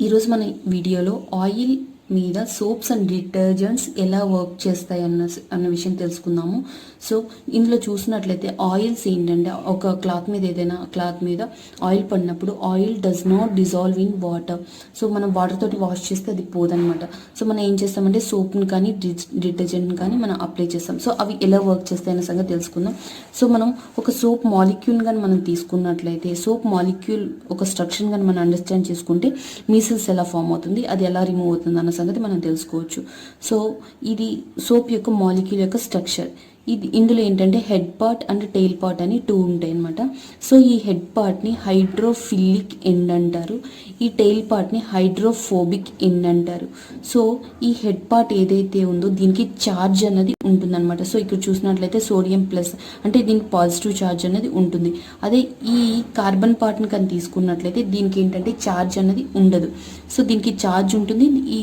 ఈరోజు మన వీడియోలో ఆయిల్ మీద సోప్స్ అండ్ డిటర్జెంట్స్ ఎలా వర్క్ చేస్తాయి అన్న విషయం తెలుసుకుందాము. సో ఇందులో చూసినట్లయితే ఆయిల్స్ ఏంటంటే ఒక క్లాత్ మీద ఏదైనా క్లాత్ మీద ఆయిల్ పడినప్పుడు oil does not dissolve in water. So మనం వాటర్ తోటి వాష్ చేస్తే అది పోదనమాట. సో మనం ఏం చేస్తామంటే సోప్ని కానీ డిటర్జెంట్ని కానీ మనం అప్లై చేస్తాం. సో అవి ఎలా వర్క్ చేస్తాయి అనే సంగతి తెలుసుకుందాం. సో మనం ఒక సోప్ మాలిక్యూల్ కానీ మనం తీసుకున్నట్లయితే సోప్ మాలిక్యూల్ ఒక స్ట్రక్చర్ కానీ మనం అండర్స్టాండ్ చేసుకుంటే మీసిల్స్ ఎలా ఫామ్ అవుతుంది, అది ఎలా రిమూవ్ అవుతుంది అన్న సంగతి మనం తెలుసుకోవచ్చు. సో ఇది సోప్ యొక్క మాలిక్యూల్ యొక్క స్ట్రక్చర్. ఇందులో ఏంటంటే head part and tail part అని టూ ఉంటాయి అనమాట. సో ఈ హెడ్ పార్ట్ని హైడ్రోఫిలిక్ ఎండ్ అంటారు, ఈ టెయిల్ పార్ట్ని హైడ్రోఫోబిక్ ఎండ్ అంటారు. సో ఈ హెడ్ పార్ట్ ఏదైతే ఉందో దీనికి ఛార్జ్ అన్నది ఉంటుందన్నమాట. సో ఇక్కడ చూసినట్లయితే సోడియం ప్లస్ అంటే దీనికి పాజిటివ్ ఛార్జ్ అనేది ఉంటుంది. అదే ఈ కార్బన్ పార్ట్ని కానీ తీసుకున్నట్లయితే దీనికి ఏంటంటే ఛార్జ్ అనేది ఉండదు. సో దీనికి ఛార్జ్ ఉంటుంది, ఈ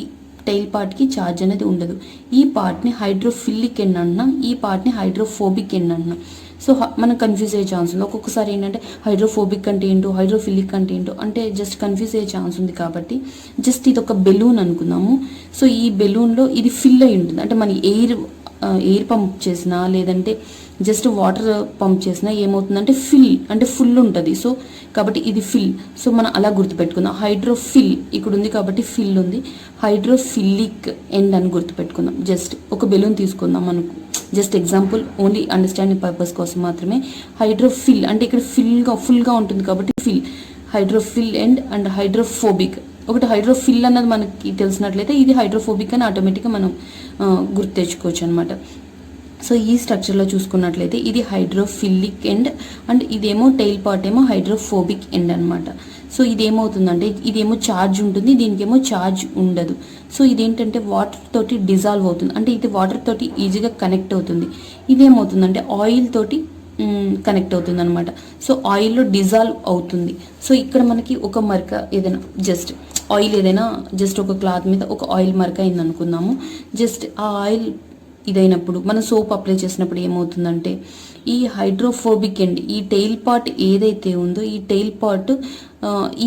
టెయిల్ పార్ట్కి ఛార్జ్ అనేది ఉండదు. ఈ పార్ట్ని హైడ్రోఫిలిక్ ఎండ్ అంటున్నాం, ఈ పార్ట్ని హైడ్రోఫోబిక్ ఎండ్ అంటున్నాం. సో మనం కన్ఫ్యూజ్ అయ్యే ఛాన్స్ ఉంది. ఒక్కొక్కసారి ఏంటంటే హైడ్రోఫోబిక్ అంటే ఏంటో హైడ్రోఫిలిక్ అంటే ఏంటో అంటే జస్ట్ కన్ఫ్యూజ్ అయ్యే ఛాన్స్ ఉంది. కాబట్టి జస్ట్ ఇది ఒక బెలూన్ అనుకుందాము. సో ఈ బెలూన్లో ఇది ఫిల్ అయి ఉంటుంది. అంటే మన ఎయిర్ పంప్ చేసినా లేదంటే జస్ట్ వాటర్ పంప్ చేసినా ఏమవుతుందంటే ఫుల్ ఉంటుంది. సో కాబట్టి ఇది ఫిల్. సో మనం అలా గుర్తుపెట్టుకుందాం. హైడ్రోఫిల్ ఇక్కడ ఉంది కాబట్టి ఫిల్ ఉంది, హైడ్రోఫిలిక్ ఎండ్ అని గుర్తుపెట్టుకుందాం. జస్ట్ ఒక బెలూన్ తీసుకుందాం మనకు just example, only understanding purpose కోసం మాత్రమే. హైడ్రోఫిల్ అంటే ఇక్కడ ఫుల్గా ఉంటుంది కాబట్టి ఫిల్, హైడ్రోఫిల్ అండ్ హైడ్రోఫోబిక్. ఒకటి హైడ్రోఫిల్ అన్నది మనకి తెలిసినట్లయితే ఇది హైడ్రోఫోబిక్ అని ఆటోమేటిక్గా మనం గుర్తు తెచ్చుకోవచ్చు అనమాట. సో ఈ స్ట్రక్చర్లో చూసుకున్నట్లయితే ఇది హైడ్రోఫిలిక్ అండ్ ఇదేమో టెయిల్ పార్ట్ ఏమో హైడ్రోఫోబిక్ ఎండ్ అనమాట. సో ఇదేమవుతుందంటే ఇదేమో ఛార్జ్ ఉంటుంది, దీనికేమో ఛార్జ్ ఉండదు. సో ఇదేంటంటే వాటర్ తోటి డిజాల్వ్ అవుతుంది, అంటే ఇది వాటర్ తోటి ఈజీగా కనెక్ట్ అవుతుంది. ఇదేమవుతుందంటే ఆయిల్ తోటి కనెక్ట్ అవుతుంది అనమాట. సో ఆయిల్లో డిజాల్వ్ అవుతుంది. సో ఇక్కడ మనకి ఒక మరక ఏదైనా జస్ట్ ఆయిల్ ఏదైనా జస్ట్ ఒక క్లాత్ మీద ఒక ఆయిల్ మరక అయింది అనుకుందాము. జస్ట్ ఆ ఆయిల్ ఇదైనప్పుడు మనం సోప్ అప్లై చేసినప్పుడు ఏమవుతుందంటే ఈ హైడ్రోఫోబిక్ ఎండ్ ఈ టెయిల్ పార్ట్ ఏదైతే ఉందో ఈ టెయిల్ పార్ట్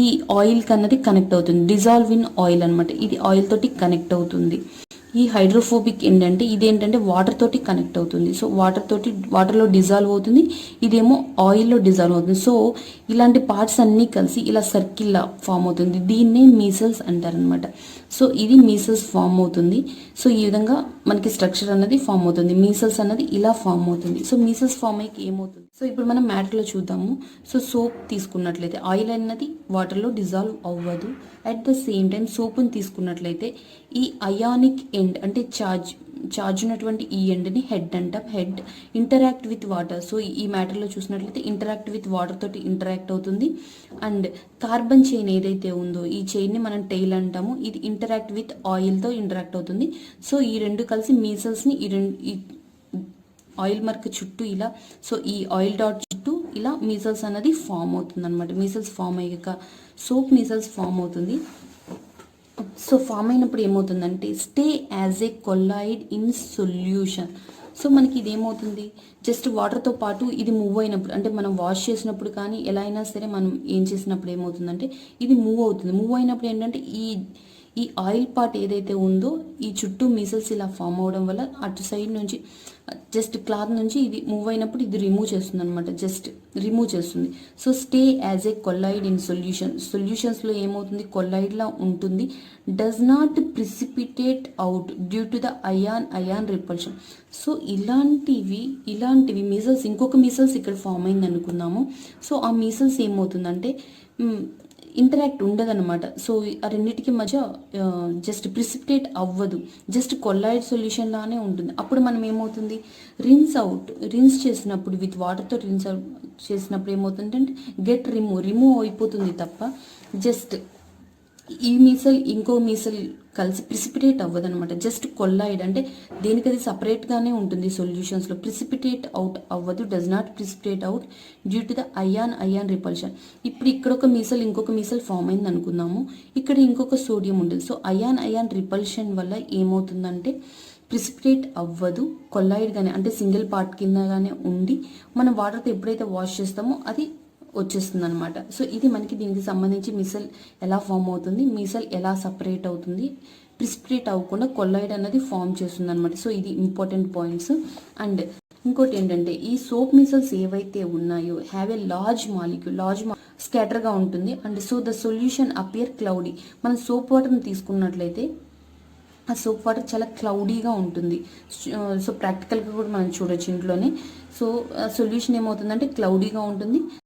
ఈ ఆయిల్ కన్నది కనెక్ట్ అవుతుంది, డిజాల్వ్ ఇన్ ఆయిల్ అనమాట. ఇది ఆయిల్ తోటి కనెక్ట్ అవుతుంది. ఈ హైడ్రోఫోబిక్ ఎండ్ అంటే ఇదేంటంటే వాటర్ తోటి కనెక్ట్ అవుతుంది. సో వాటర్లో డిజాల్వ్ అవుతుంది, ఇదేమో ఆయిల్లో డిజాల్వ్ అవుతుంది. సో ఇలాంటి పార్ట్స్ అన్నీ కలిసి ఇలా సర్కిల్లా ఫామ్ అవుతుంది. దీన్నే మీసల్స్ అంటారనమాట. సో ఇది మీసల్స్ ఫామ్ అవుతుంది. సో ఈ విధంగా మనకి స్ట్రక్చర్ అన్నది ఫామ్ అవుతుంది. మీసల్స్ అన్నది ఇలా ఫామ్ అవుతుంది. సో మీసల్స్ ఫామ్ అయ్యి ఏమవుతుంది, సో ఇప్పుడు మనం మ్యాటర్లో చూద్దాము. సో సోప్ తీసుకున్నట్లయితే ఆయిల్ అన్నది వాటర్లో డిజాల్వ్ అవ్వదు. అట్ ద సేమ్ టైం సోప్ని తీసుకున్నట్లయితే ఈ అయానిక్ ఎండ్ అంటే ఛార్జ్ ఉన్నటువంటి ఈ ఎండ్ని హెడ్ అంటాం. Head interact with water. So ఈ మ్యాటర్లో చూసినట్లయితే ఇంటరాక్ట్ విత్ వాటర్ తోటి ఇంటరాక్ట్ అవుతుంది. అండ్ కార్బన్ చైన్ ఏదైతే ఉందో ఈ చైన్ని మనం టెయిల్ అంటాము, ఇది ఇంటరాక్ట్ విత్ ఆయిల్తో ఇంటరాక్ట్ అవుతుంది. సో ఈ రెండు కలిసి మీసల్స్ని ఈ ఆయిల్ మార్క్ చుట్టూ ఇలా, సో ఈ ఆయిల్ డాట్ చుట్టూ ఇలా మీసల్స్ అన్నది ఫామ్ అవుతుంది అనమాట. మీసల్స్ ఫామ్ అయ్యాక సోప్ మీసల్స్ ఫామ్ అవుతుంది. సో ఫామ్ అయినప్పుడు ఏమవుతుందంటే stay as a colloid in solution. So మనకి ఇది ఏమవుతుంది, జస్ట్ వాటర్తో పాటు ఇది మూవ్ అయినప్పుడు అంటే మనం వాష్ చేసినప్పుడు కానీ ఎలా అయినా సరే మనం ఏం చేసినప్పుడు ఏమవుతుందంటే ఇది మూవ్ అవుతుంది. మూవ్ అయినప్పుడు ఏంటంటే ఈ ఆయిల్ పార్ట్ ఏదైతే ఉందో ఈ చుట్టూ మిసల్స్ ఇలా ఫామ్ అవడం వల్ల అటు సైడ్ నుంచి జస్ట్ క్లాత్ నుంచి ఇది మూవ్ అయినప్పుడు ఇది రిమూవ్ చేస్తుంది అనమాట. జస్ట్ రిమూవ్ చేస్తుంది. So stay as a colloid in సొల్యూషన్స్లో ఏమవుతుంది, కొల్లాయిడ్లా ఉంటుంది. Does not precipitate out due to the ion repulsion. So ఇలాంటివి మీసల్స్, ఇంకొక మీసల్స్ ఇక్కడ ఫామ్ అయింది అనుకుందాము. సో ఆ మీసల్స్ ఏమవుతుందంటే ఇంటరాక్ట్ ఉండదన్నమాట. సో ఆ రెండింటికి మధ్య జస్ట్ ప్రిసిపిటేట్ అవ్వదు, జస్ట్ కొల్లాయిడ్ సొల్యూషన్ లానే ఉంటుంది. అప్పుడు మనం ఏమవుతుంది, రిన్స్ చేసినప్పుడు విత్ వాటర్తో రిన్స్ అవుట్ చేసినప్పుడు ఏమవుతుందంటే రిమూవ్ అయిపోతుంది తప్ప జస్ట్ ఈ మీసల్ ఇంకో మీసల్ కలిసి ప్రిసిపిటేట్ అవ్వదు అనమాట. జస్ట్ కొల్లాయిడ్ అంటే దేనికి అది సపరేట్గానే ఉంటుంది. సొల్యూషన్స్లో ప్రిసిపిటేట్ అవుట్ అవ్వదు, does not precipitate out due to the ion repulsion. ఇప్పుడు ఇక్కడ ఒక మీసల్ ఇంకొక మీసల్ ఫామ్ అయింది అనుకుందాము, ఇక్కడ ఇంకొక సోడియం ఉంటుంది. సో అయాన్ రిపల్షన్ వల్ల ఏమవుతుందంటే ప్రిసిపిటేట్ అవ్వదు, కొల్లాయిడ్గానే అంటే సింగిల్ పార్ట్ కిందగానే ఉండి మనం వాటర్తో ఎప్పుడైతే వాష్ చేస్తామో అది వచ్చేస్తుంది అనమాట. సో ఇది మనకి దీనికి సంబంధించి మిసెల్ ఎలా ఫామ్ అవుతుంది, మిసెల్ ఎలా సపరేట్ అవుతుంది, ప్రిసిపిటేట్ అవ్వకుండా కొల్లాయిడ్ అనేది ఫామ్ చేస్తుంది అనమాట. సో ఇది ఇంపార్టెంట్ పాయింట్స్. అండ్ ఇంకోటి ఏంటంటే ఈ సోప్ మిసల్స్ ఏవైతే ఉన్నాయో హ్యావ్ ఏ లార్జ్ స్కాటర్గా ఉంటుంది. And so the solution appear cloudy. మనం సోప్ వాటర్ని తీసుకున్నట్లయితే ఆ సోప్ వాటర్ చాలా క్లౌడీగా ఉంటుంది. సో ప్రాక్టికల్గా కూడా మనం చూడొచ్చు ఇంట్లోనే. సో సొల్యూషన్ ఏమవుతుందంటే క్లౌడీగా ఉంటుంది.